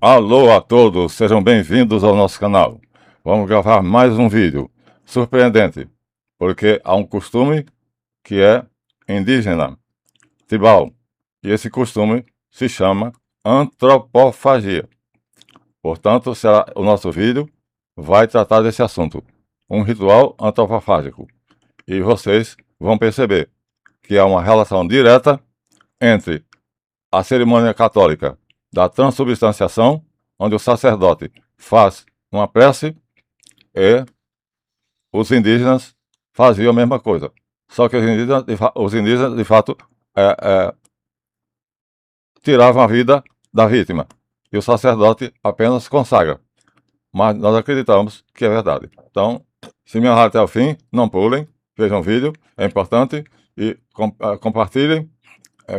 Alô a todos, sejam bem-vindos ao nosso canal. Vamos gravar mais um vídeo surpreendente, porque há um costume que é indígena, tribal, e esse costume se chama antropofagia. Portanto, o nosso vídeo vai tratar desse assunto, um ritual antropofágico. E vocês vão perceber que há uma relação direta entre a cerimônia católica da transubstanciação, onde o sacerdote faz uma prece, e os indígenas faziam a mesma coisa. Só que os indígenas de fato, é, é, tiravam a vida da vítima, e o sacerdote apenas consagra. Mas nós acreditamos que é verdade. Então, se me honrar até o fim, não pulem, vejam o vídeo, é importante, e compartilhem,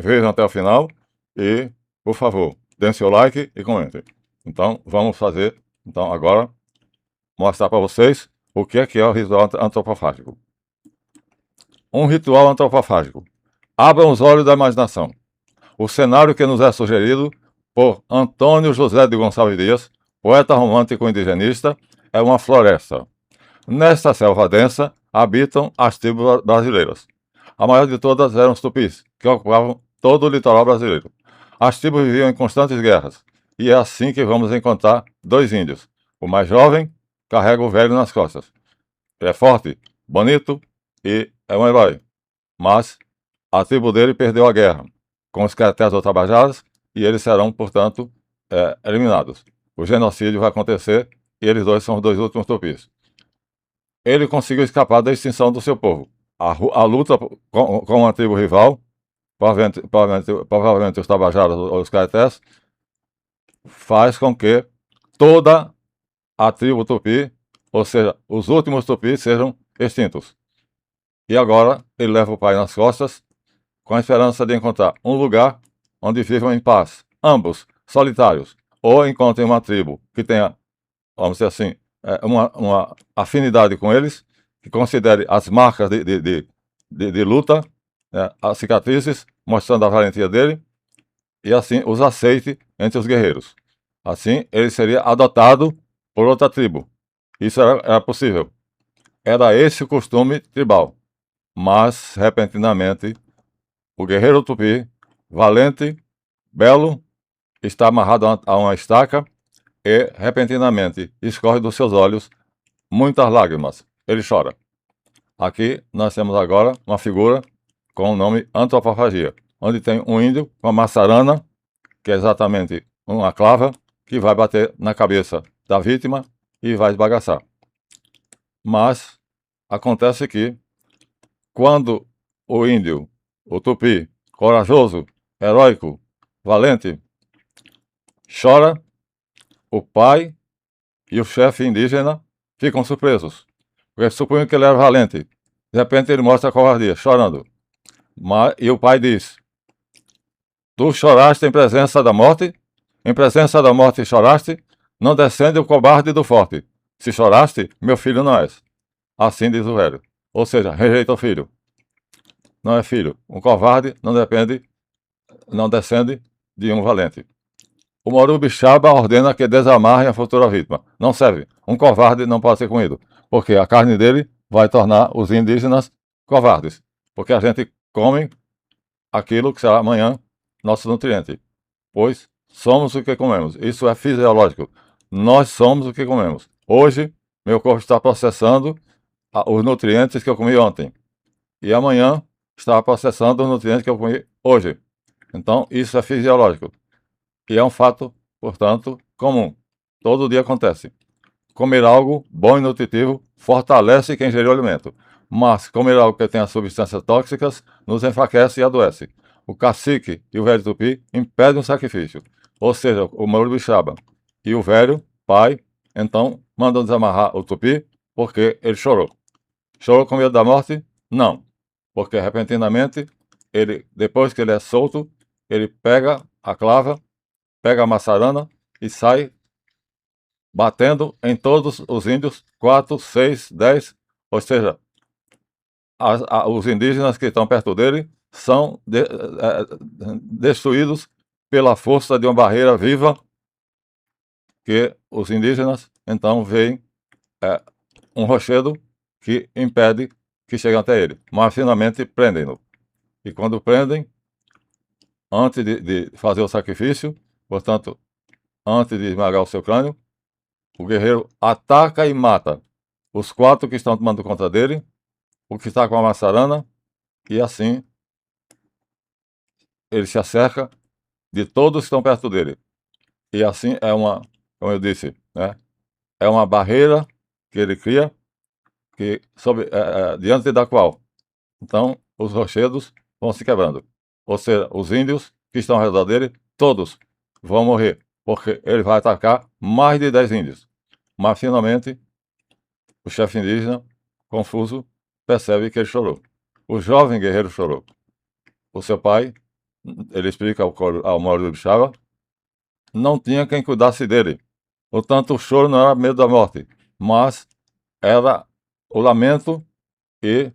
vejam até o final, e, por favor, deem seu like e comentem. Então, vamos fazer, então, agora, mostrar para vocês o que é o ritual antropofágico. Um ritual antropofágico. Abram os olhos da imaginação. O cenário que nos é sugerido por Antônio José de Gonçalves Dias, poeta romântico indigenista, é uma floresta. Nesta selva densa habitam as tribos brasileiras. A maior de todas eram os tupis, que ocupavam todo o litoral brasileiro. As tribos viviam em constantes guerras, e é assim que vamos encontrar dois índios. O mais jovem carrega o velho nas costas. Ele é forte, bonito e é um herói. Mas a tribo dele perdeu a guerra com os caetés ou tabajaras, e eles serão, portanto, eliminados. O genocídio vai acontecer e eles dois são os dois últimos tupis. Ele conseguiu escapar da extinção do seu povo. A luta com a tribo rival, provavelmente os tabajaras ou os caetés, faz com que toda a tribo tupi, ou seja, os últimos tupis, sejam extintos. E agora ele leva o pai nas costas, com a esperança de encontrar um lugar onde vivam em paz, ambos solitários, ou encontrem uma tribo que tenha, vamos dizer assim, uma afinidade com eles, que considere as marcas de luta, as cicatrizes, mostrando a valentia dele, e assim os aceite entre os guerreiros. Assim, ele seria adotado por outra tribo. Isso era possível. Era esse o costume tribal. Mas, repentinamente, o guerreiro tupi, valente, belo, está amarrado a uma estaca e, repentinamente, escorre dos seus olhos muitas lágrimas. Ele chora. Aqui nós temos agora uma figura com o nome antropofagia, onde tem um índio com a maçarana, que é exatamente uma clava, que vai bater na cabeça da vítima e vai esbagaçar. Mas acontece que, quando o índio, o tupi, corajoso, heróico, valente, chora, o pai e o chefe indígena ficam surpresos, porque supunham que ele era valente. De repente ele mostra a covardia, chorando. E o pai diz: tu choraste em presença da morte? Em presença da morte choraste? Não descende o cobarde do forte. Se choraste, meu filho não és. Assim diz o velho. Ou seja, rejeita o filho. Não é filho. Um covarde não descende de um valente. O Morubixaba ordena que desamarrem a futura vítima. Não serve. Um covarde não pode ser comido, porque a carne dele vai tornar os indígenas covardes. Porque a gente come aquilo que será amanhã nosso nutriente. Pois somos o que comemos. Isso é fisiológico. Nós somos o que comemos. Hoje, meu corpo está processando os nutrientes que eu comi ontem. E amanhã está processando os nutrientes que eu comi hoje. Então, isso é fisiológico. E é um fato, portanto, comum. Todo dia acontece. Comer algo bom e nutritivo fortalece quem ingeriu o alimento. Mas comer algo que tenha substâncias tóxicas nos enfraquece e adoece. O cacique e o velho tupi impedem o sacrifício. Ou seja, o Morubixaba e o velho pai, então, mandam desamarrar o tupi porque ele chorou. Chorou com medo da morte? Não. Porque repentinamente, depois que ele é solto, ele pega a clava, pega a maçarana e sai batendo em todos os índios, 4, 6, 10, ou seja, os indígenas que estão perto dele são destruídos pela força de uma barreira viva que os indígenas, então, veem um rochedo que impede que cheguem até ele, mas finalmente prendem-no. E quando prendem, antes de fazer o sacrifício, portanto, antes de esmagar o seu crânio, o guerreiro ataca e mata os 4 que estão tomando conta dele, o que está com a maçarana, e assim ele se acerca de todos que estão perto dele. E assim como eu disse, né, é uma barreira que ele cria, diante da qual, então, os rochedos vão se quebrando. Ou seja, os índios que estão ao redor dele, todos vão morrer, porque ele vai atacar mais de 10 índios. Mas, finalmente, o chefe indígena, confuso, percebe que ele chorou. O jovem guerreiro chorou. O seu pai, ele explica ao Mauro não tinha quem cuidasse dele. Portanto, o choro não era medo da morte, mas era o lamento e,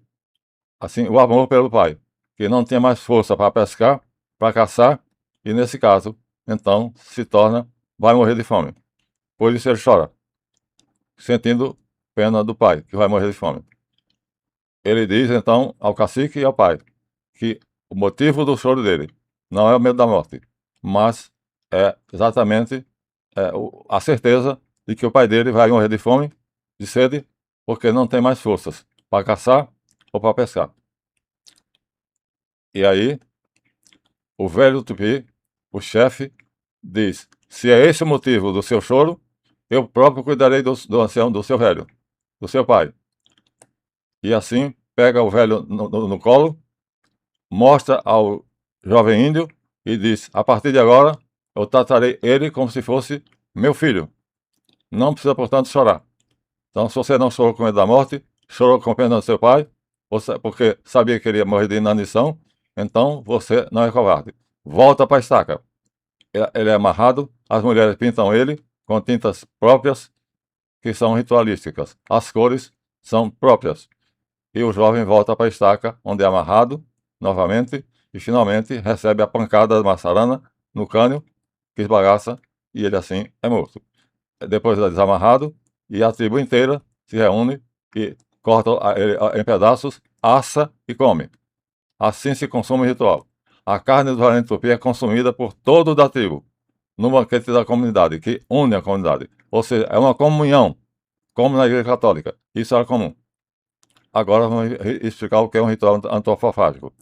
assim, o amor pelo pai, que não tinha mais força para pescar, para caçar, e nesse caso, então, vai morrer de fome. Por isso ele chora, sentindo pena do pai, que vai morrer de fome. Ele diz, então, ao cacique e ao pai, que o motivo do choro dele não é o medo da morte, mas é exatamente a certeza de que o pai dele vai morrer de fome, de sede, porque não tem mais forças para caçar ou para pescar. E aí, o velho Tupi, o chefe, diz: se é esse o motivo do seu choro, eu próprio cuidarei do ancião, do seu velho, do seu pai. E assim, pega o velho no colo, mostra ao jovem índio e diz: a partir de agora, eu tratarei ele como se fosse meu filho. Não precisa, portanto, chorar. Então, se você não chorou com medo da morte, chorou com pena do seu pai, porque sabia que ele ia morrer de inanição, então você não é covarde. Volta para a estaca. Ele é amarrado, as mulheres pintam ele com tintas próprias, que são ritualísticas. As cores são próprias. E o jovem volta para a estaca, onde é amarrado novamente, e finalmente recebe a pancada da maçarana no cânion, que esbagaça, e ele assim é morto. Depois é desamarrado, e a tribo inteira se reúne e corta ele em pedaços, assa e come. Assim se consome o ritual. A carne do valente tupi é consumida por todos da tribo, no banquete da comunidade, que une a comunidade. Ou seja, é uma comunhão, como na Igreja Católica. Isso era comum. Agora vamos explicar o que é um ritual antropofágico.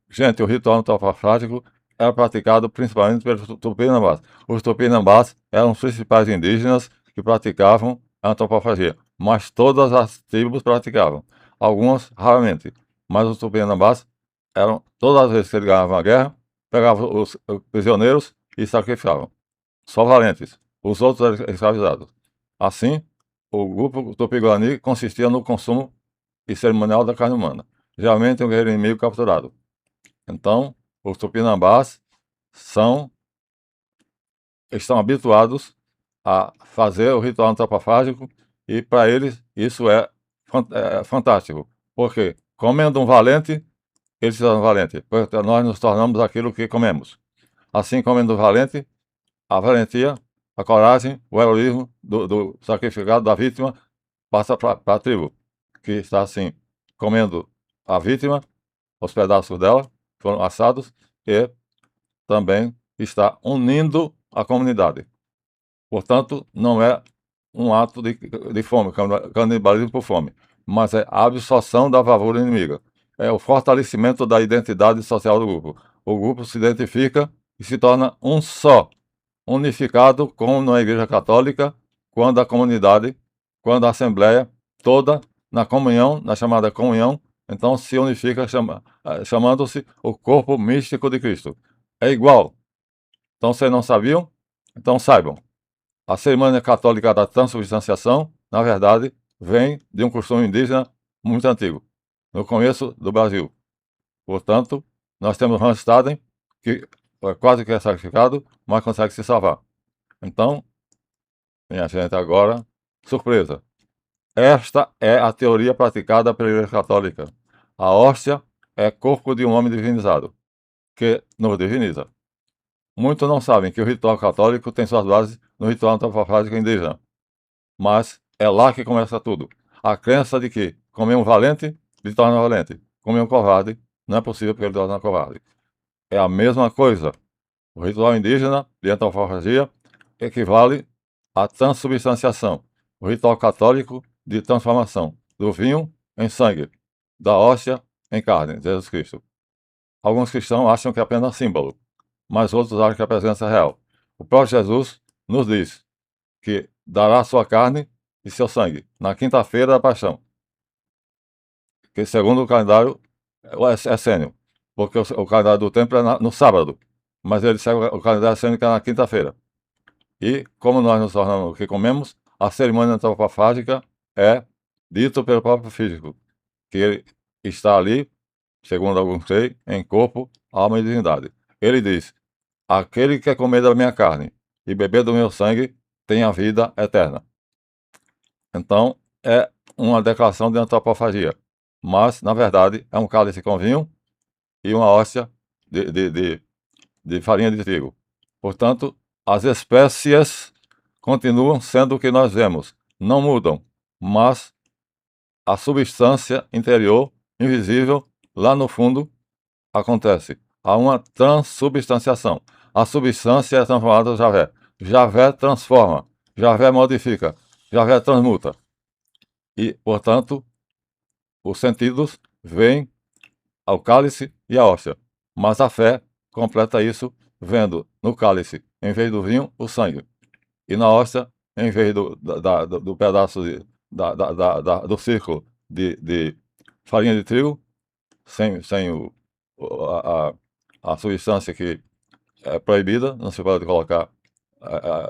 Gente, o ritual antropofágico era praticado principalmente pelos tupinambás. Os tupinambás eram os principais indígenas que praticavam a antropofagia, mas todas as tribos praticavam. Algumas raramente, mas os tupinambás eram, todas as vezes que eles ganhavam a guerra, pegavam os prisioneiros e sacrificavam. Só valentes, os outros eram escravizados. Assim, o grupo Tupi-Guarani consistia no consumo e cerimonial da carne humana, geralmente um guerreiro inimigo capturado. Então, os tupinambás estão habituados a fazer o ritual antropofágico e para eles isso é fantástico, porque comendo um valente, eles se tornam valentes, porque nós nos tornamos aquilo que comemos. Assim, comendo um valente, a valentia, a coragem, o heroísmo do sacrificado, da vítima, passa para a tribo, que está assim, comendo a vítima, os pedaços dela foram assados e também está unindo a comunidade. Portanto, não é um ato de fome, canibalismo por fome, mas é a absorção da bravura inimiga. É o fortalecimento da identidade social do grupo. O grupo se identifica e se torna um só, unificado como na Igreja Católica, quando a comunidade, quando a Assembleia toda, na comunhão, na chamada comunhão, então se unifica chamando-se o corpo místico de Cristo. É igual. Então, vocês não sabiam? Então saibam. A cerimônia católica da transubstanciação, na verdade, vem de um costume indígena muito antigo, no começo do Brasil. Portanto, nós temos Hans Staden, que quase que é sacrificado, mas consegue se salvar. Então, minha gente, agora, surpresa. Esta é a teoria praticada pela Igreja Católica. A hóstia é corpo de um homem divinizado, que nos diviniza. Muitos não sabem que o ritual católico tem suas bases no ritual antropofágico indígena. Mas é lá que começa tudo. A crença de que comer um valente lhe torna valente, comer um covarde não é possível porque ele torna covarde. É a mesma coisa. O ritual indígena de antropofagia equivale à transubstanciação. O ritual católico de transformação do vinho em sangue, da hóstia em carne, Jesus Cristo. Alguns cristãos acham que é apenas símbolo, mas outros acham que é a presença real. O próprio Jesus nos diz que dará sua carne e seu sangue na quinta-feira da paixão, que segundo o calendário é sênio, porque o calendário do templo é no sábado, mas ele segue o calendário sênio que é na quinta-feira. E como nós nos tornamos o que comemos, a cerimônia antropofágica é dito pelo próprio físico, que ele está ali, segundo alguns creem, em corpo, alma e divindade. Ele diz: aquele que quer comer da minha carne e beber do meu sangue tem a vida eterna. Então, é uma declaração de antropofagia, mas, na verdade, é um cálice com vinho e uma hóstia de farinha de trigo. Portanto, as espécies continuam sendo o que nós vemos, não mudam, mas a substância interior, invisível, lá no fundo, acontece. Há uma transubstanciação. A substância é transformada em Javé. Javé transforma, Javé modifica, Javé transmuta. E, portanto, os sentidos veem ao cálice e à hóstia. Mas a fé completa isso vendo no cálice, em vez do vinho, o sangue. E na hóstia, em vez do pedaço do círculo de farinha de trigo, sem a substância que é proibida, não se pode colocar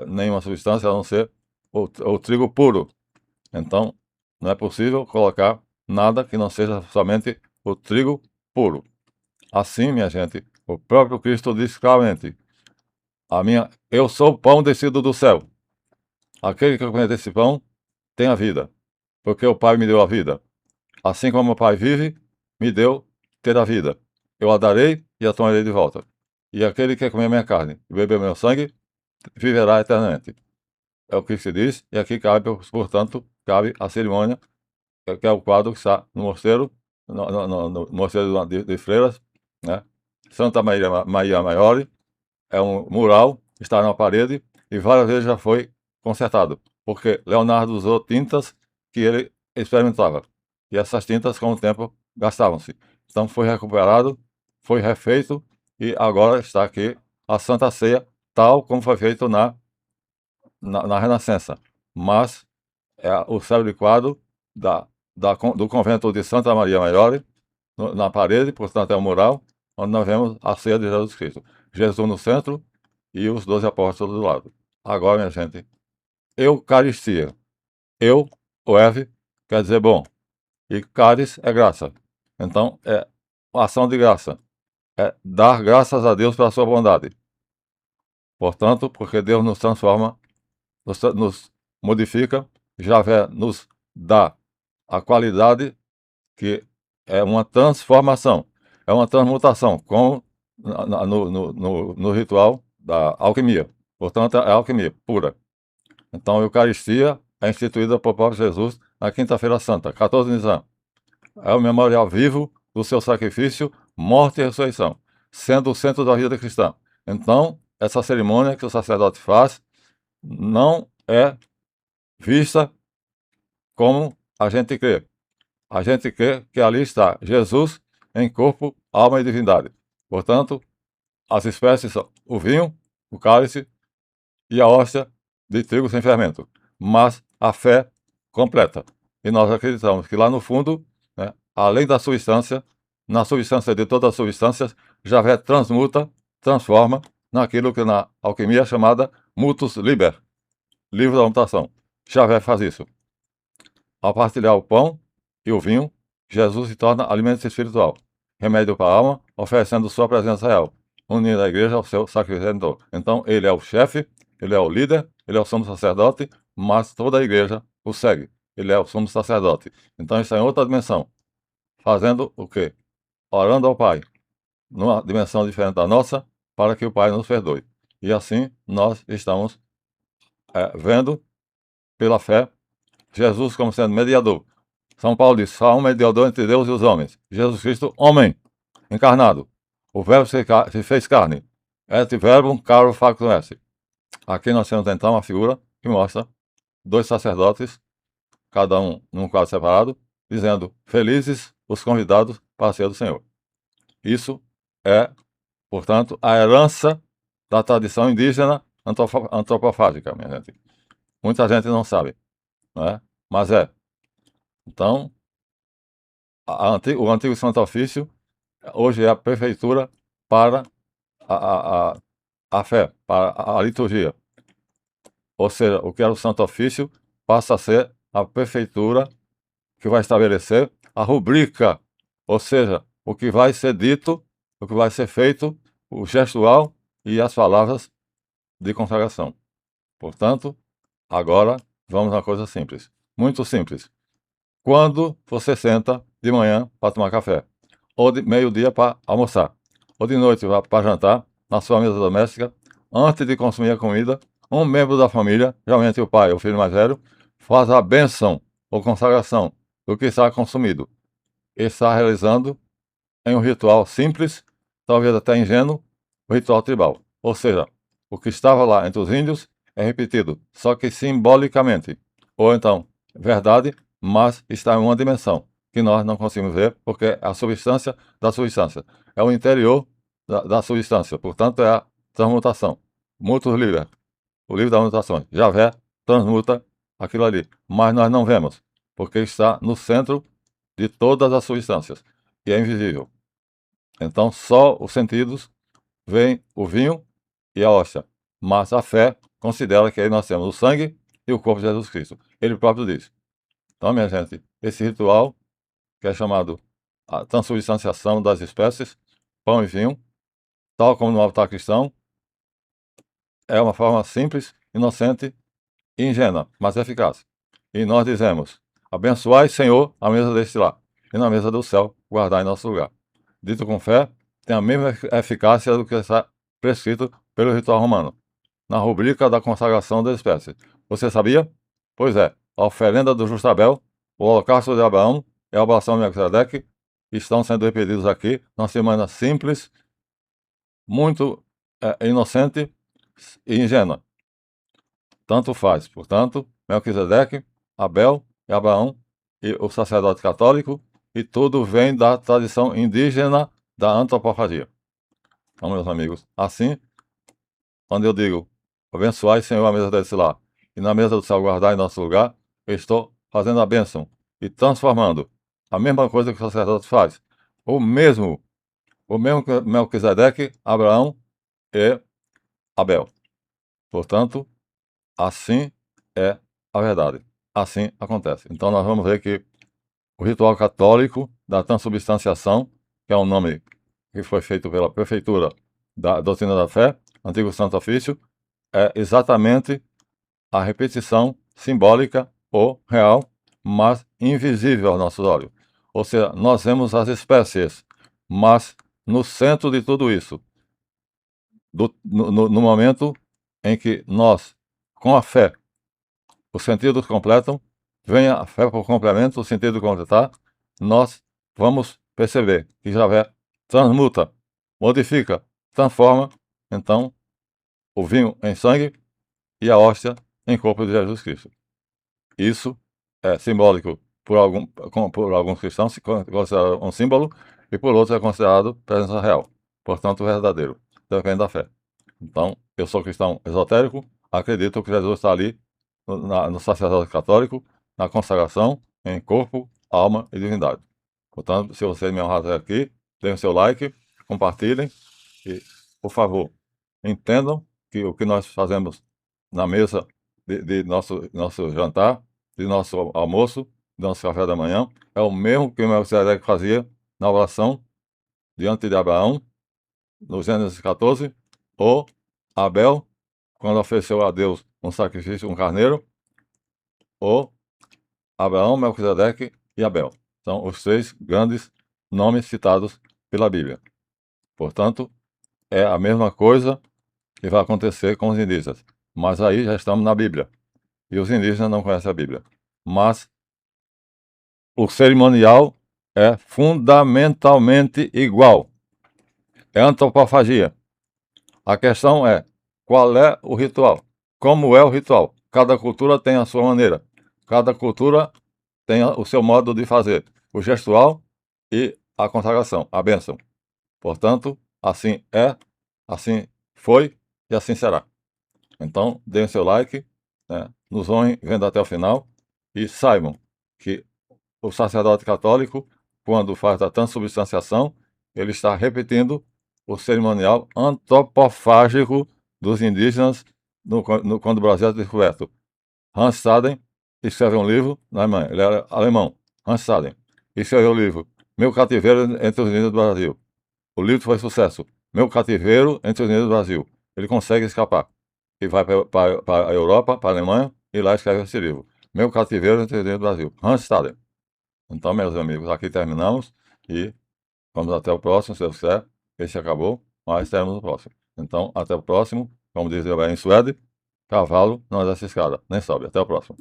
nenhuma substância a não ser o trigo puro. Então, não é possível colocar nada que não seja somente o trigo puro. Assim, minha gente, o próprio Cristo diz claramente: eu sou o pão descido do céu. Aquele que comer desse pão tem a vida, porque o Pai me deu a vida. Assim como o Pai vive, me deu ter a vida. Eu a darei e a tomarei de volta. E aquele que comer minha carne e beber meu sangue, viverá eternamente. É o que se diz, e aqui cabe, portanto, cabe a cerimônia, que é o quadro que está no mosteiro, no mosteiro de freiras, né? Santa Maria Maior, é um mural, está na parede, e várias vezes já foi consertado, porque Leonardo usou tintas que ele experimentava, e essas tintas, com o tempo, gastavam-se. Então foi recuperado, foi refeito, e agora está aqui a Santa Ceia, tal como foi feito na Renascença. Mas é o célebre quadro do convento de Santa Maria Maior, na parede, portanto é um mural, onde nós vemos a ceia de Jesus Cristo. Jesus no centro e os 12 apóstolos do lado. Agora, minha gente, Eucaristia. Eu, o Eve, quer dizer bom. E caris é graça. Então, é uma ação de graça. É dar graças a Deus pela sua bondade. Portanto, porque Deus nos transforma, nos modifica, Javé nos dá a qualidade que é uma transformação, é uma transmutação, como no ritual da alquimia. Portanto, é alquimia pura. Então, a Eucaristia é instituída por próprio Jesus na Quinta-feira Santa, 14 de Nisan. É o memorial vivo do seu sacrifício, morte e ressurreição, sendo o centro da vida cristã. Então, essa cerimônia que o sacerdote faz não é vista como a gente crê. A gente crê que ali está Jesus em corpo, alma e divindade. Portanto, as espécies são o vinho, o cálice e a hóstia de trigo sem fermento. Mas a fé completa. E nós acreditamos que lá no fundo, né, além da substância, na substância de todas as substâncias, Javé transmuta, transforma naquilo que na alquimia é chamada mutus liber, livro da mutação. Javé faz isso. Ao partilhar o pão e o vinho, Jesus se torna alimento espiritual, remédio para a alma, oferecendo sua presença real, unindo a igreja ao seu sacrifício. Então, ele é o chefe, ele é o líder, ele é o sumo sacerdote, mas toda a igreja o segue. Ele é o sumo sacerdote. Então, está em outra dimensão. Fazendo o quê? Orando ao Pai, numa dimensão diferente da nossa, para que o Pai nos perdoe. E assim, nós estamos vendo pela fé Jesus como sendo mediador. São Paulo diz: só há um mediador entre Deus e os homens, Jesus Cristo, homem, encarnado. O verbo se fez carne. Et verbum caro factum est. Aqui nós temos então uma figura que mostra dois sacerdotes, cada um num quadro separado, dizendo: felizes os convidados para ser do Senhor. Isso é, portanto, a herança da tradição indígena antropofágica, minha gente. Muita gente não sabe, não é? Mas é. Então, o antigo Santo Ofício hoje é a prefeitura para a fé, para a liturgia. Ou seja, o que era o Santo Ofício passa a ser a prefeitura que vai estabelecer a rubrica, ou seja, o que vai ser dito, o que vai ser feito, o gestual e as palavras de consagração. Portanto, agora vamos a uma coisa simples, muito simples. Quando você senta de manhã para tomar café, ou de meio-dia para almoçar, ou de noite para jantar, na sua mesa doméstica, antes de consumir a comida, um membro da família, geralmente o pai ou o filho mais velho, faz a bênção ou consagração do que está consumido. Está realizando em um ritual simples, talvez até ingênuo, o ritual tribal. Ou seja, o que estava lá entre os índios é repetido, só que simbolicamente. Ou então, verdade, mas está em uma dimensão que nós não conseguimos ver, porque é a substância da substância. É o interior da substância. Portanto, é a transmutação. Mutus liber, o livro das mutações. Javé transmuta aquilo ali. Mas nós não vemos, porque está no centro de todas as substâncias, e é invisível. Então, só os sentidos veem o vinho e a hóstia, mas a fé considera que aí nós temos o sangue e o corpo de Jesus Cristo. Ele próprio diz. Então, minha gente, esse ritual, que é chamado a transubstanciação das espécies, pão e vinho, tal como no altar cristão, é uma forma simples, inocente e ingênua, mas eficaz. E nós dizemos: abençoai, Senhor, a mesa deste lar, e na mesa do céu guardai nosso lugar. Dito com fé, tem a mesma eficácia do que está prescrito pelo ritual romano, na rubrica da consagração das espécies. Você sabia? Pois é, a oferenda do Justabel, o holocausto de Abraão e a oblação de Melquisedeque estão sendo repetidos aqui, numa semana simples, muito inocente e ingênua. Tanto faz. Portanto, Melquisedeque, Abel e Abraão e o sacerdote católico, e tudo vem da tradição indígena da antropofagia. Então, meus amigos, assim, quando eu digo: abençoai, Senhor, a mesa desse lar, e na mesa do céu guardai nosso lugar, eu estou fazendo a bênção e transformando a mesma coisa que o sacerdote faz. O mesmo que Melquisedeque, Abraão e Abel. Portanto, assim é a verdade. Assim acontece. Então nós vamos ver que o ritual católico da transubstanciação, que é um nome que foi feito pela prefeitura da doutrina da fé, antigo Santo Ofício, é exatamente a repetição simbólica ou real, mas invisível aos nossos olhos. Ou seja, nós vemos as espécies, mas no centro de tudo isso, no momento em que nós, com a fé, os sentidos completam, venha a fé por complemento, o sentido completar, nós vamos perceber que Javé transmuta, modifica, transforma, então, o vinho em sangue e a hóstia em corpo de Jesus Cristo. Isso é simbólico por alguns cristãos, se considera um símbolo, e por outros é considerado presença real, portanto verdadeiro, depende da fé. Então, eu sou cristão esotérico, acredito que Jesus está ali no sacerdote católico, na consagração em corpo, alma e divindade. Portanto, se você me honrar até aqui, deem o seu like, compartilhem e, por favor, entendam que o que nós fazemos na mesa de nosso jantar, de nosso almoço, de nosso café da manhã, é o mesmo que o Melquisedeque fazia na oração diante de Abraão, no Gênesis 14, ou Abel, quando ofereceu a Deus um sacrifício, um carneiro, ou Abraão, Melquisedeque e Abel. São os três grandes nomes citados pela Bíblia. Portanto, é a mesma coisa que vai acontecer com os indígenas. Mas aí já estamos na Bíblia. e os indígenas não conhecem a Bíblia. Mas o cerimonial é fundamentalmente igual. É antropofagia. A questão é, qual é o ritual? Como é o ritual? Cada cultura tem a sua maneira. Cada cultura tem o seu modo de fazer. O gestual e a consagração, a bênção. Portanto, assim é, assim foi e assim será. Então, deem seu like, né, nos honrem vendo até o final e saibam que o sacerdote católico, quando faz a transubstanciação, ele está repetindo o cerimonial antropofágico dos indígenas quando o Brasil é descoberto. Hans Staden escreveu um livro na Alemanha, ele era alemão. Hans Staden escreveu o livro Meu Cativeiro entre os Índios do Brasil. O livro foi sucesso. Meu Cativeiro entre os Índios do Brasil. Ele consegue escapar. E vai para a Europa, para a Alemanha, e lá escreve esse livro. Meu Cativeiro entre os Índios do Brasil. Hans Staden. Então, meus amigos, aqui terminamos e vamos até o próximo, se Deus quiser. Esse acabou, mas teremos o próximo. Então, até o próximo. Como dizia o em Suede, cavalo não desce escada, nem sobe. Até o próximo.